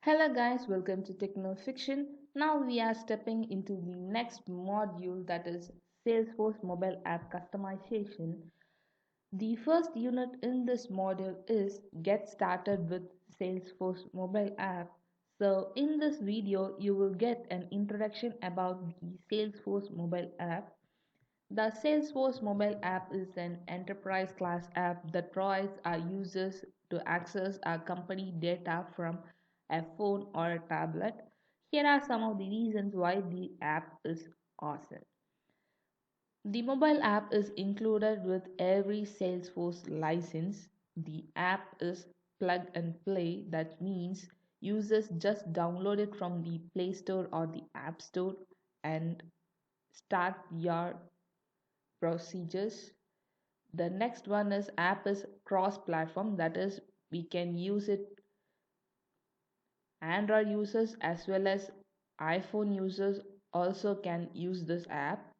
Hello guys, welcome to Techno Fiction. Now we are stepping into the next module, that is Salesforce mobile app customization. The first unit in this module is Get Started with Salesforce mobile app. So in this video you will get an introduction about the Salesforce mobile app. The Salesforce mobile app is an enterprise class app that provides our users to access our company data from a phone or a tablet. Here are some of the reasons why the app is awesome. The mobile app is included with every Salesforce license. The app is plug and play, that means users just download it from the Play Store or the App Store and start your procedures. The next one is app is cross platform, that is we can use it Android users as well as iPhone users also can use this app.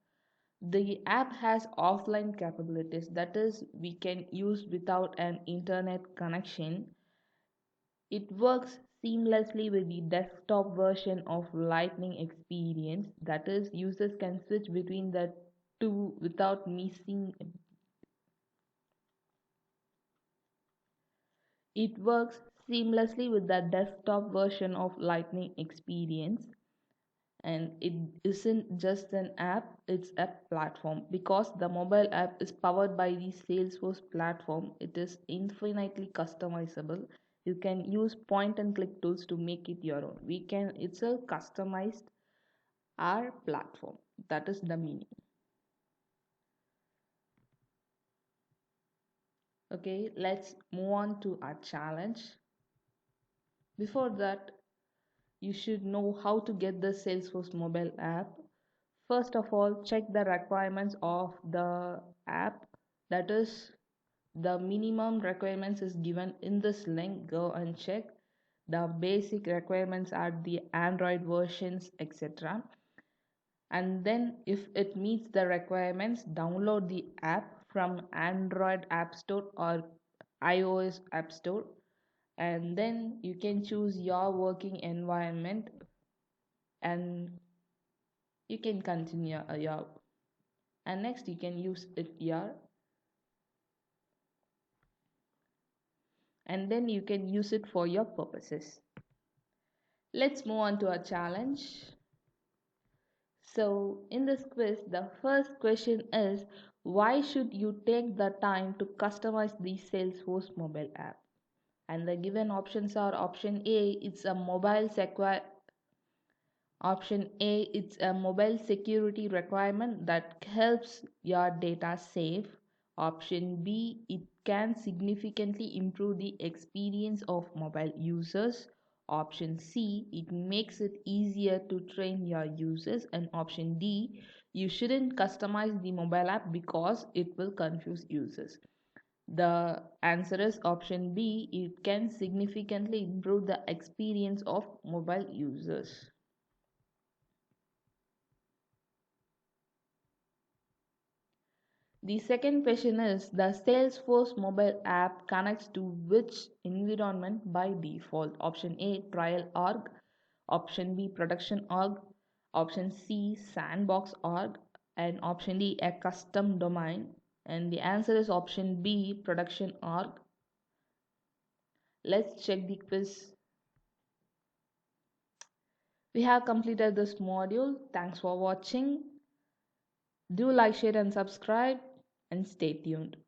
The app has offline capabilities, that is we can use without an internet connection. It works seamlessly with the desktop version of Lightning experience, that is users can switch between the two without missing. It works seamlessly with the desktop version of Lightning experience, and it isn't just an app, it's a platform. Because the mobile app is powered by the Salesforce platform, it is infinitely customizable. You can use point and click tools to make it your own. We can itself customize our platform. That is the meaning. Okay, let's move on to our challenge. Before that, you should know how to get the Salesforce mobile app. First of all, check the requirements of the app. That is, the minimum requirements is given in this link. Go and check. The basic requirements are the Android versions, etc. And then, if it meets the requirements, download the app from Android App Store or iOS App Store, and then you can choose your working environment and you can continue your, and next you can use it here, and then you can use it for your purposes. Let's move on to a challenge. So in this quiz, the first question is, why should you take the time to customize the Salesforce mobile app? And the given options are option A, it's a mobile security requirement that helps your data safe. Option B, it can significantly improve the experience of mobile users. Option C, it makes it easier to train your users. And option D, you shouldn't customize the mobile app because it will confuse users. The answer is option B, it can significantly improve the experience of mobile users. The second question is, the Salesforce mobile app connects to which environment by default? Option A, trial org. Option B, production org. Option C, sandbox org. And option D, a custom domain. And the answer is option B, production org. Let's check the quiz. We have completed this module. Thanks for watching. Do like, share and subscribe and stay tuned.